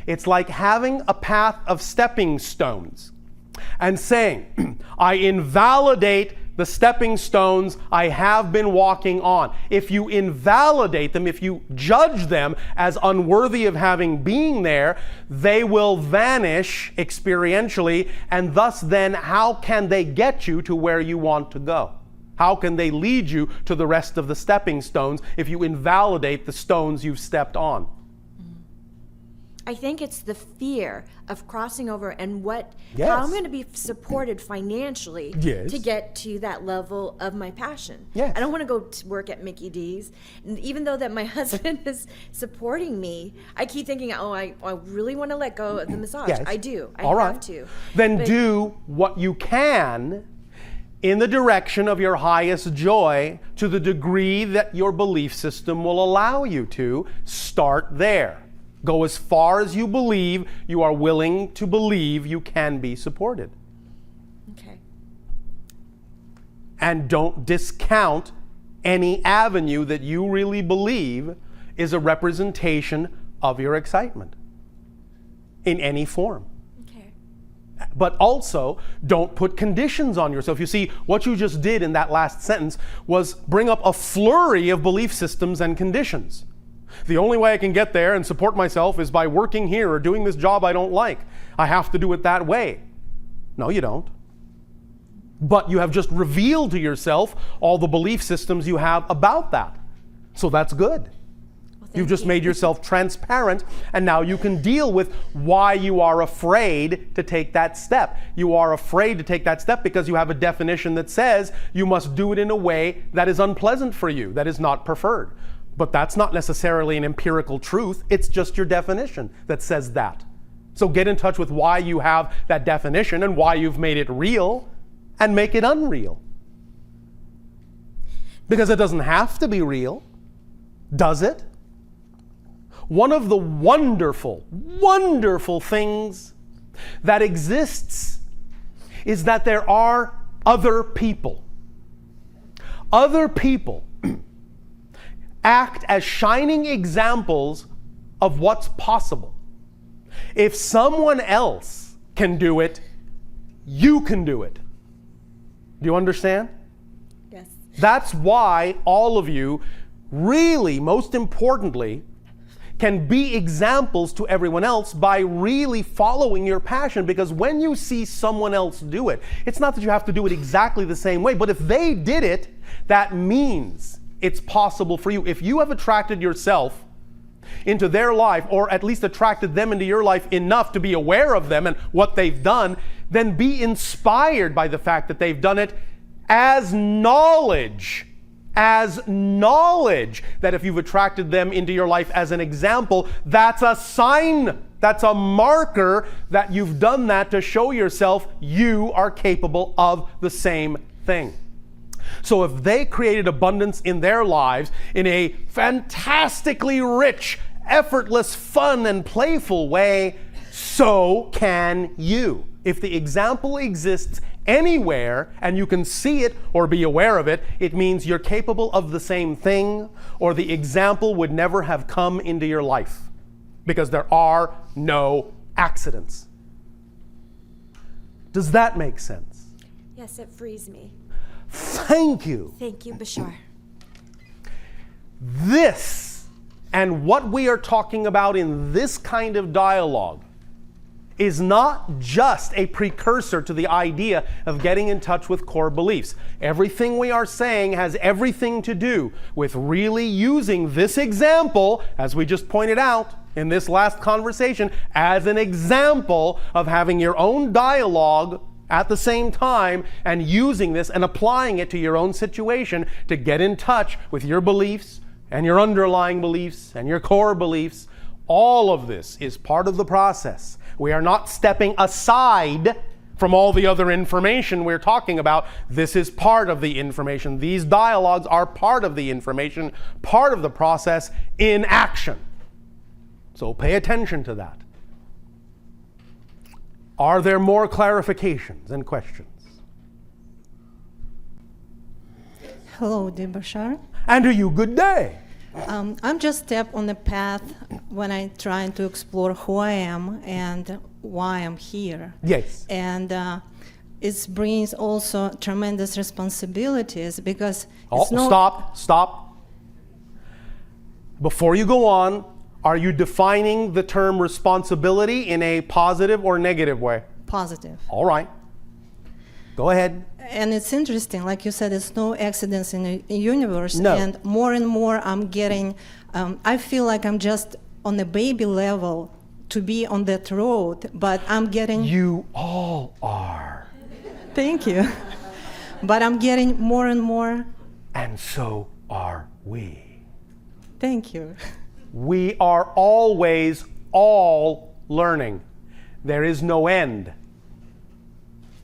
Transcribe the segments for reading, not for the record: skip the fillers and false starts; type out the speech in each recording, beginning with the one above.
It's like having a path of stepping stones and saying, I invalidate the stepping stones I have been walking on. If you invalidate them, if you judge them as unworthy of having been there, they will vanish experientially, and thus then how can they get you to where you want to go? How can they lead you to the rest of the stepping stones if you invalidate the stones you've stepped on? I think it's the fear of crossing over and Yes. how I'm going to be supported financially Yes. to get to that level of my passion. Yes. I don't want to go to work at Mickey D's. And even though that my husband is supporting me, I keep thinking, I really want to let go of the massage. Yes. I do. I All right. have to. Then But- do what you can in the direction of your highest joy to the degree that your belief system will allow you to. Start there. Go as far as you believe you are willing to believe you can be supported. Okay. And don't discount any avenue that you really believe is a representation of your excitement in any form. Okay. But also, don't put conditions on yourself. You see, what you just did in that last sentence was bring up a flurry of belief systems and conditions. The only way I can get there and support myself is by working here or doing this job I don't like. I have to do it that way. No, you don't. But you have just revealed to yourself all the belief systems you have about that. So that's good. You've just made yourself transparent, and now you can deal with why you are afraid to take that step. You are afraid to take that step because you have a definition that says you must do it in a way that is unpleasant for you, that is not preferred. But that's not necessarily an empirical truth. It's just your definition that says that. So get in touch with why you have that definition and why you've made it real, and make it unreal. Because it doesn't have to be real, does it? One of the wonderful, wonderful things that exists is that there are other people. Other people act as shining examples of what's possible. If someone else can do it, you can do it. Do you understand? Yes. That's why all of you, really, most importantly, can be examples to everyone else by really following your passion. Because when you see someone else do it, it's not that you have to do it exactly the same way, but if they did it, that means it's possible for you. If you have attracted yourself into their life, or at least attracted them into your life enough to be aware of them and what they've done, then be inspired by the fact that they've done it as knowledge. As knowledge that if you've attracted them into your life as an example, that's a sign, that's a marker that you've done that to show yourself you are capable of the same thing. So if they created abundance in their lives in a fantastically rich, effortless, fun, and playful way, so can you. If the example exists anywhere and you can see it or be aware of it, it means you're capable of the same thing, or the example would never have come into your life, because there are no accidents. Does that make sense? Yes, it frees me. Thank you. Thank you, Bashar. This and what we are talking about in this kind of dialogue is not just a precursor to the idea of getting in touch with core beliefs. Everything we are saying has everything to do with really using this example, as we just pointed out in this last conversation, as an example of having your own dialogue at the same time and using this and applying it to your own situation to get in touch with your beliefs and your underlying beliefs and your core beliefs. All of this is part of the process. We are not stepping aside from all the other information we're talking about. This is part of the information. These dialogues are part of the information, part of the process in action. So pay attention to that. Are there more clarifications and questions? Hello, dear Bashar. And to you, good day. I'm just step on the path when I'm trying to explore who I am and why I'm here. Yes. And it brings also tremendous responsibilities because Oh, it's not stop. Before you go on, are you defining the term responsibility in a positive or negative way? positive. All right. Go ahead. And it's interesting, like you said, it's no accidents in the universe. No. And more I'm getting, I feel like I'm just on the baby level to be on that road, but I'm getting... You all are. Thank you. But I'm getting more and more. And so are we. Thank you. We are always all learning. There is no end.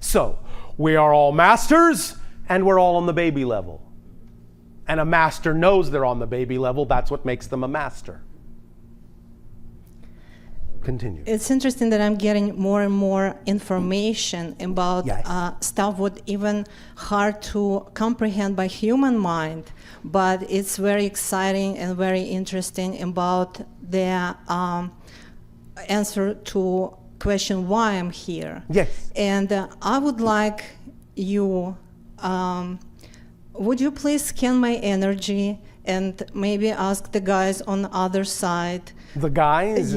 So, we are all masters, and we're all on the baby level. And a master knows they're on the baby level. That's what makes them a master. Continue. It's interesting that I'm getting more and more information about Yes. stuff what even hard to comprehend by human mind, but it's very exciting and very interesting about the answer to question why I'm here. Yes. And I would like you, would you please scan my energy and maybe ask the guys on the other side The guys?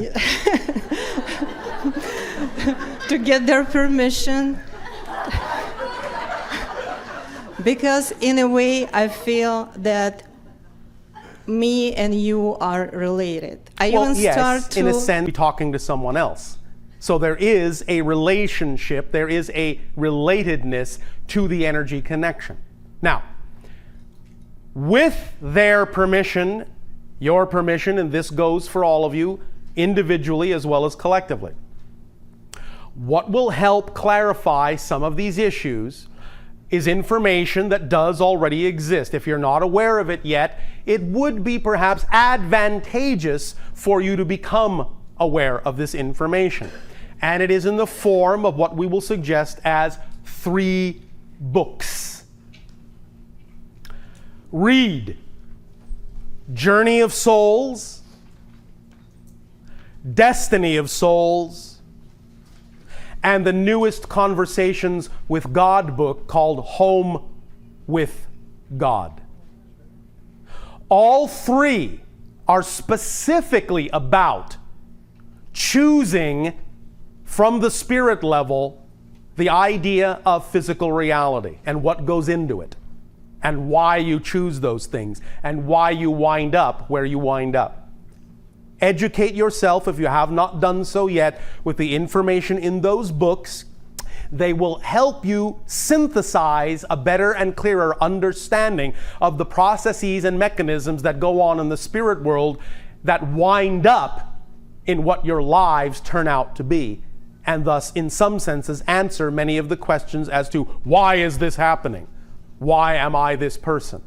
to get their permission? Because in a way, I feel that me and you are related. I Well, even yes, start to... in a sense, talking to someone else. So there is a relationship, there is a relatedness to the energy connection. Now, with their permission, your permission, and this goes for all of you, individually as well as collectively, what will help clarify some of these issues is information that does already exist. If you're not aware of it yet, it would be perhaps advantageous for you to become aware of this information. And it is in the form of what we will suggest as 3 books. Read Journey of Souls, Destiny of Souls, and the newest Conversations with God book called Home with God. All 3 are specifically about choosing from the spirit level the idea of physical reality and what goes into it, and why you choose those things, and why you wind up where you wind up. Educate yourself, if you have not done so yet, with the information in those books. They will help you synthesize a better and clearer understanding of the processes and mechanisms that go on in the spirit world that wind up in what your lives turn out to be, and thus, in some senses, answer many of the questions as to why is this happening? Why am I this person?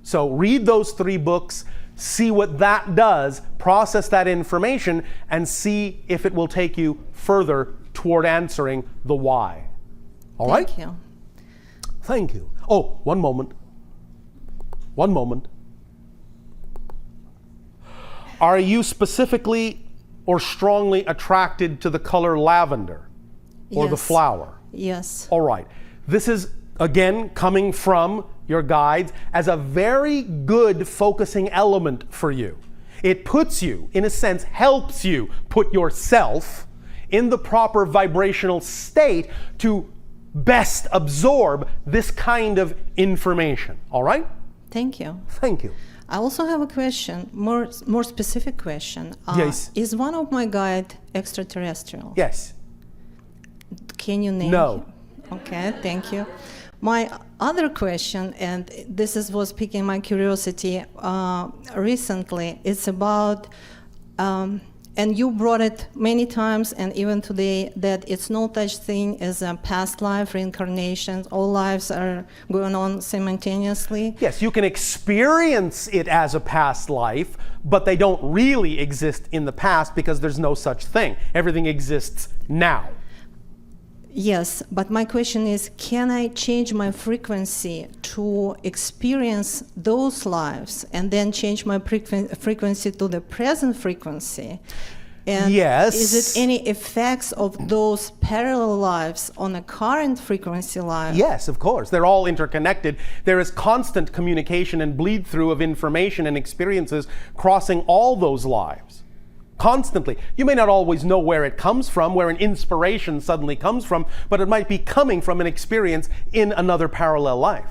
So read those 3 books, see what that does, process that information, and see if it will take you further toward answering the why. All right? Thank you. Thank you. Oh, one moment. One moment. Are you specifically or strongly attracted to the color lavender or the Yes. flower? Yes. All right. This is, again, coming from your guides as a very good focusing element for you. It puts you, in a sense, helps you put yourself in the proper vibrational state to best absorb this kind of information. All right? Thank you. Thank you. I also have a question, more specific question. Yes. Is one of my guide extraterrestrial? Yes. Can you name No. him? Okay, thank you. My other question, and this was piquing my curiosity recently, it's about, and you brought it many times and even today, that it's no such thing as a past life, reincarnations, all lives are going on simultaneously. Yes, you can experience it as a past life, but they don't really exist in the past because there's no such thing. Everything exists now. Yes, but my question is, can I change my frequency to experience those lives and then change my frequency to the present frequency? And Yes. is it any effects of those parallel lives on a current frequency life? Yes, of course. They're all interconnected. There is constant communication and bleed through of information and experiences crossing all those lives. Constantly. You may not always know where it comes from, where an inspiration suddenly comes from, but it might be coming from an experience in another parallel life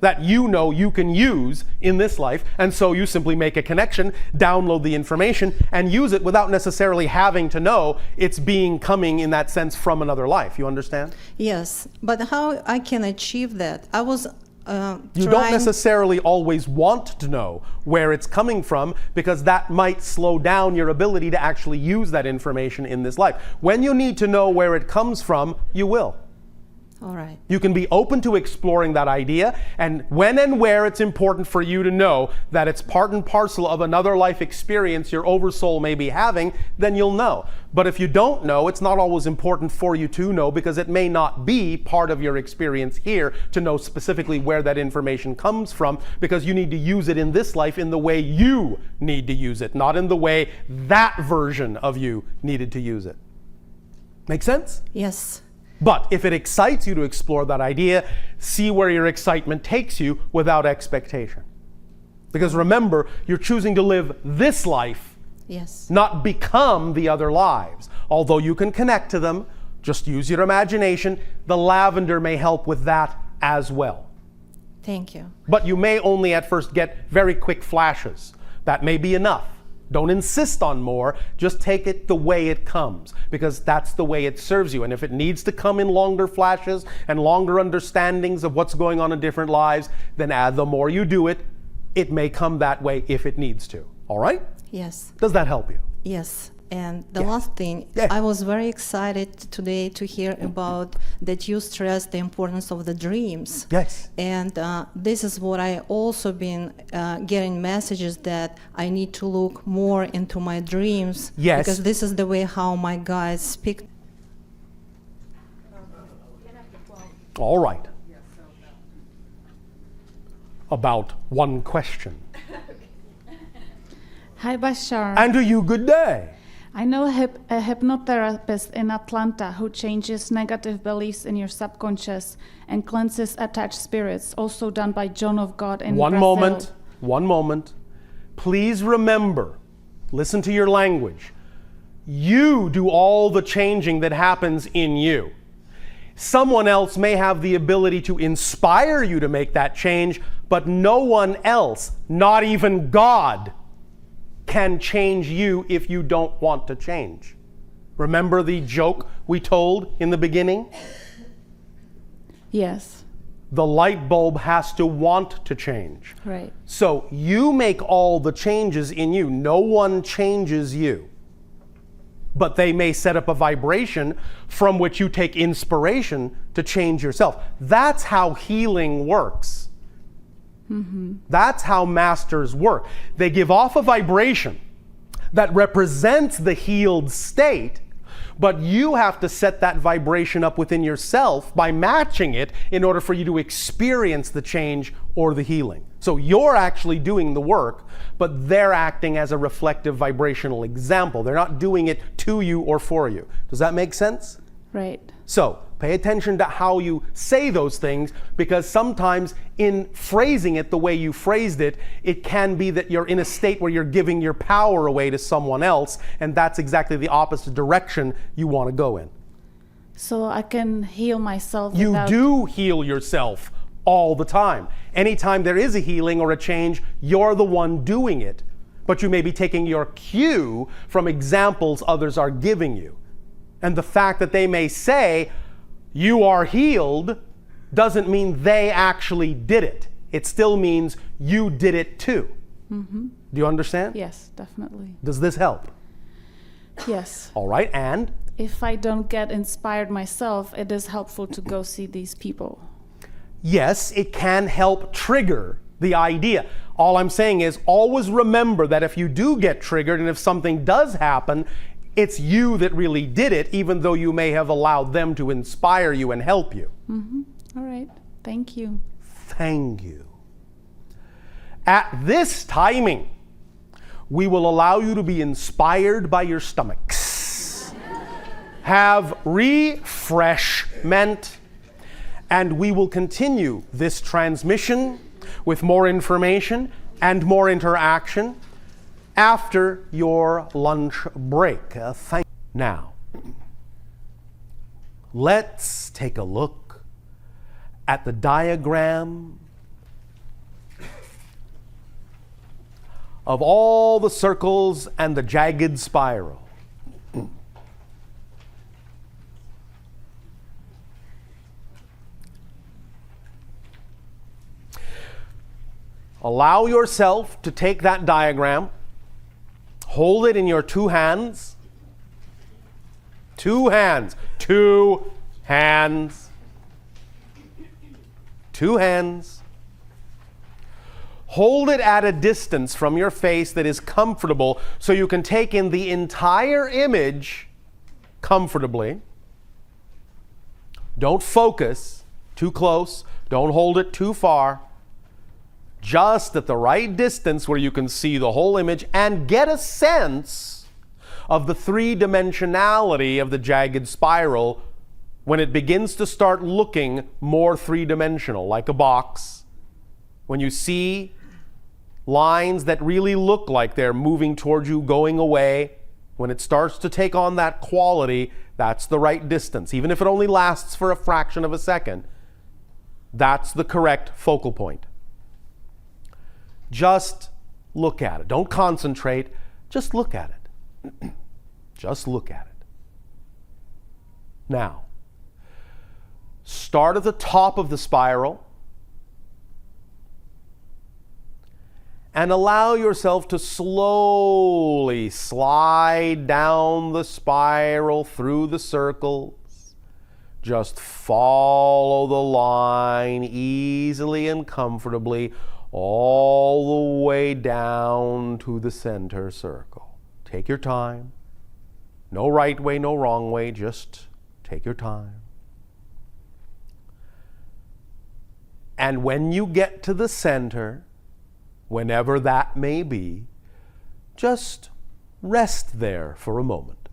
that you know you can use in this life, and so you simply make a connection, download the information, and use it without necessarily having to know it's coming in that sense from another life. You understand? Yes, but how I can achieve that? I was You don't necessarily always want to know where it's coming from, because that might slow down your ability to actually use that information in this life. When you need to know where it comes from, you will. All right. You can be open to exploring that idea, and when and where it's important for you to know that it's part and parcel of another life experience your oversoul may be having, then you'll know. But if you don't know, it's not always important for you to know, because it may not be part of your experience here to know specifically where that information comes from, because you need to use it in this life in the way you need to use it, not in the way that version of you needed to use it. Make sense? Yes. But if it excites you to explore that idea, see where your excitement takes you without expectation. Because remember, you're choosing to live this life, Yes. not become the other lives. Although you can connect to them, just use your imagination. The lavender may help with that as well. Thank you. But you may only at first get very quick flashes. That may be enough. Don't insist on more, just take it the way it comes, because that's the way it serves you. And if it needs to come in longer flashes and longer understandings of what's going on in different lives, then the more you do it, it may come that way if it needs to. All right? Yes. Does that help you? Yes. And the Yes. last thing, Yeah. I was very excited today to hear about that you stressed the importance of the dreams. Yes. And this is what I also been getting messages that I need to look more into my dreams. Yes. Because this is the way how my guides speak. All right. About one question. Hi, Bashar. And to you, good day. I know a hypnotherapist in Atlanta who changes negative beliefs in your subconscious and cleanses attached spirits, also done by John of God in Brazil. One moment. Please remember, listen to your language. You do all the changing that happens in you. Someone else may have the ability to inspire you to make that change, but no one else, not even God, can change you if you don't want to change. Remember the joke we told in the beginning? Yes. The light bulb has to want to change. Right. So you make all the changes in you. No one changes you. But they may set up a vibration from which you take inspiration to change yourself. That's how healing works. Mm-hmm. That's how masters work. They give off a vibration that represents the healed state, but you have to set that vibration up within yourself by matching it in order for you to experience the change or the healing. So you're actually doing the work, but they're acting as a reflective vibrational example. They're not doing it to you or for you. Does that make sense? Right. So pay attention to how you say those things, because sometimes in phrasing it the way you phrased it, it can be that you're in a state where you're giving your power away to someone else, and that's exactly the opposite direction you want to go in. So I can heal myself You without... do heal yourself all the time. Anytime there is a healing or a change, you're the one doing it. But you may be taking your cue from examples others are giving you. And the fact that they may say, you are healed, doesn't mean they actually did it. It still means you did it too. Mm-hmm. Do you understand? Yes, definitely. Does this help? Yes. All right, and? If I don't get inspired myself, it is helpful to go see these people. Yes, it can help trigger the idea. All I'm saying is always remember that if you do get triggered and if something does happen, It's you that really did it, even though you may have allowed them to inspire you and help you. All right. Thank you. Thank you. At this timing, we will allow you to be inspired by your stomachs. Have refreshment, and we will continue this transmission with more information and more interaction after your lunch break. Now, let's take a look at the diagram of all the circles and the jagged spiral. Allow yourself to take that diagram, hold it in your two hands. Two hands. Two hands. Two hands. Hold it at a distance from your face that is comfortable so you can take in the entire image comfortably. Don't focus too close. Don't hold it too far. Just at the right distance where you can see the whole image and get a sense of the three-dimensionality of the jagged spiral when it begins to start looking more three-dimensional, like a box. When you see lines that really look like they're moving towards you, going away, when it starts to take on that quality, that's the right distance. Even if it only lasts for a fraction of a second, that's the correct focal point. Just look at it. Don't concentrate. Just look at it. Just look at it. Now, start at the top of the spiral and allow yourself to slowly slide down the spiral through the circles. Just follow the line easily and comfortably all the way down to the center circle. Take your time. No right way, no wrong way. Just take your time. And when you get to the center, whenever that may be, just rest there for a moment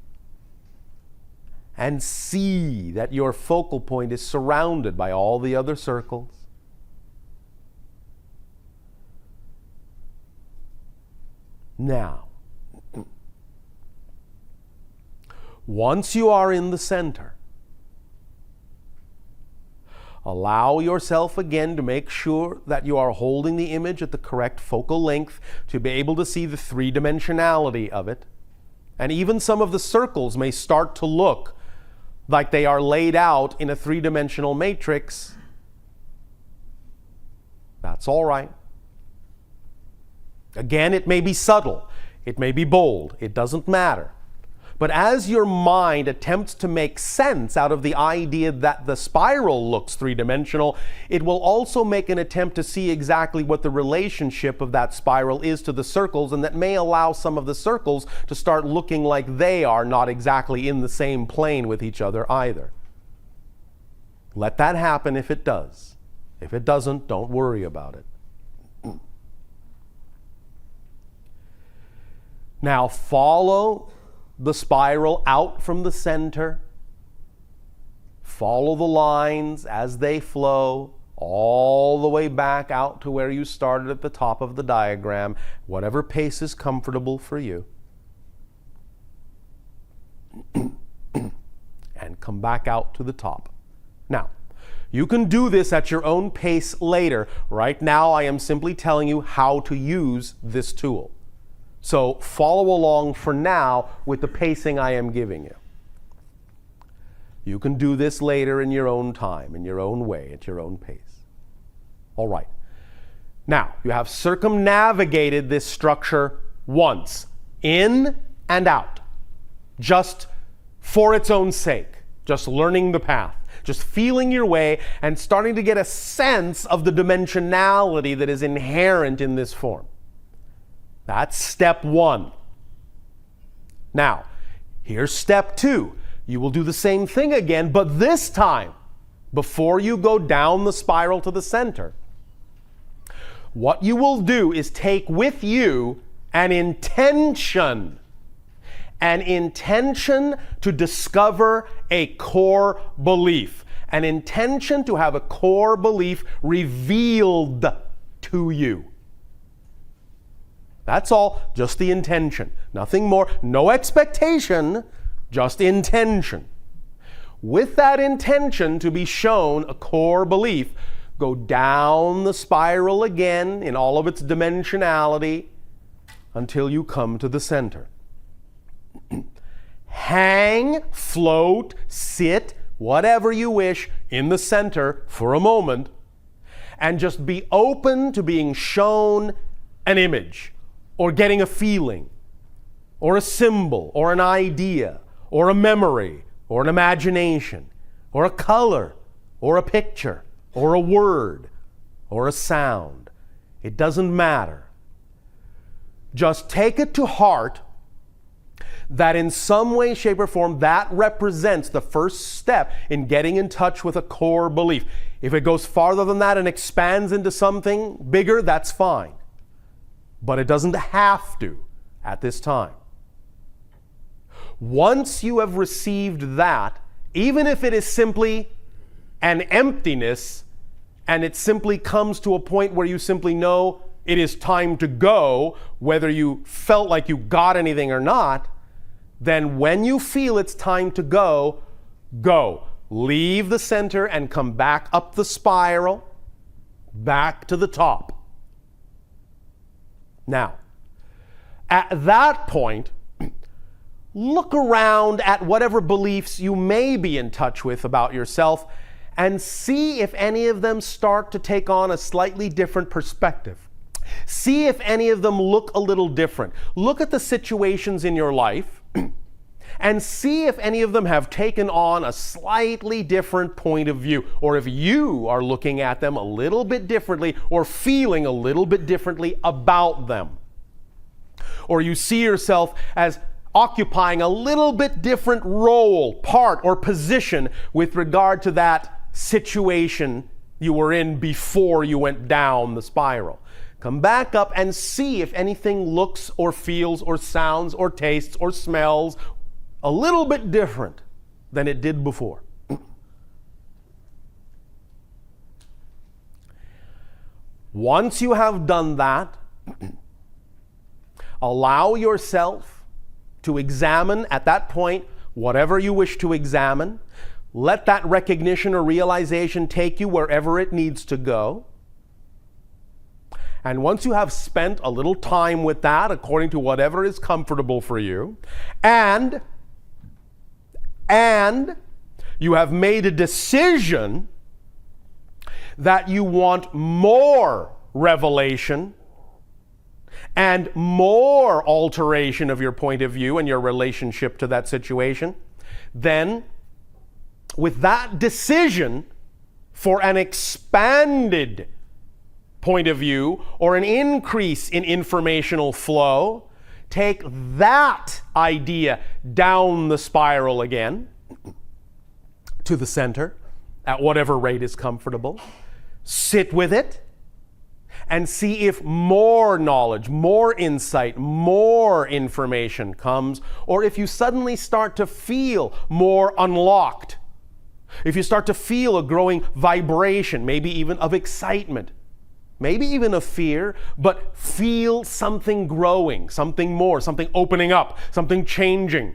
and see that your focal point is surrounded by all the other circles. Now, once you are in the center, allow yourself again to make sure that you are holding the image at the correct focal length to be able to see the three-dimensionality of it. And even some of the circles may start to look like they are laid out in a three-dimensional matrix. That's all right. Again, it may be subtle, it may be bold, it doesn't matter. But as your mind attempts to make sense out of the idea that the spiral looks three-dimensional, it will also make an attempt to see exactly what the relationship of that spiral is to the circles, and that may allow some of the circles to start looking like they are not exactly in the same plane with each other either. Let that happen if it does. If it doesn't, don't worry about it. Now follow the spiral out from the center. Follow the lines as they flow all the way back out to where you started at the top of the diagram, whatever pace is comfortable for you. And come back out to the top. Now, you can do this at your own pace later. Right now, I am simply telling you how to use this tool. So follow along for now with the pacing I am giving you. You can do this later in your own time, in your own way, at your own pace. All right. Now, you have circumnavigated this structure once, in and out, just for its own sake, just learning the path, just feeling your way and starting to get a sense of the dimensionality that is inherent in this form. That's step one. Now, Here's step 2. You will do the same thing again, but this time, before you go down the spiral to the center, what you will do is take with you an intention to discover a core belief, an intention to have a core belief revealed to you. That's all, just the intention. Nothing more, no expectation, just intention. With that intention to be shown a core belief, go down the spiral again in all of its dimensionality until you come to the center. Hang, float, sit, whatever you wish in the center for a moment, and just be open to being shown an image, or getting a feeling, or a symbol, or an idea, or a memory, or an imagination, or a color, or a picture, or a word, or a sound. It doesn't matter. Just take it to heart that in some way, shape, or form, that represents the first step in getting in touch with a core belief. If it goes farther than that and expands into something bigger, that's fine. But it doesn't have to at this time. Once you have received that, even if it is simply an emptiness, and it simply comes to a point where you simply know it is time to go, whether you felt like you got anything or not, then when you feel it's time to go, go. Leave the center and come back up the spiral, back to the top. Now, at that point, look around at whatever beliefs you may be in touch with about yourself and see if any of them start to take on a slightly different perspective. See if any of them look a little different. Look at the situations in your life and see if any of them have taken on a slightly different point of view, or if you are looking at them a little bit differently or feeling a little bit differently about them. Or you see yourself as occupying a little bit different role, part, or position with regard to that situation you were in before you went down the spiral. Come back up and see if anything looks or feels or sounds or tastes or smells a little bit different than it did before. Once you have done that, allow yourself to examine at that point whatever you wish to examine. Let that recognition or realization take you wherever it needs to go. And once you have spent a little time with that, according to whatever is comfortable for you, and you have made a decision that you want more revelation and more alteration of your point of view and your relationship to that situation, then with that decision for an expanded point of view or an increase in informational flow, take that idea down the spiral again to the center at whatever rate is comfortable. Sit with it and see if more knowledge, more insight, more information comes, or if you suddenly start to feel more unlocked. If you start to feel a growing vibration, maybe even of excitement, maybe even of fear, but feel something growing, something more, something opening up, something changing,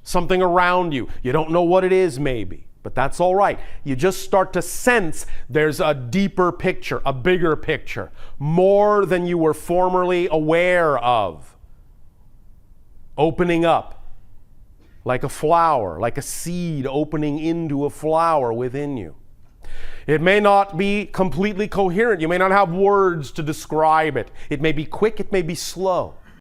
something around you. You don't know what it is maybe, but that's all right. You just start to sense there's a deeper picture, a bigger picture, more than you were formerly aware of. Opening up. Like a flower, like a seed opening into a flower within you. It may not be completely coherent. You may not have words to describe it. It may be quick, it may be slow.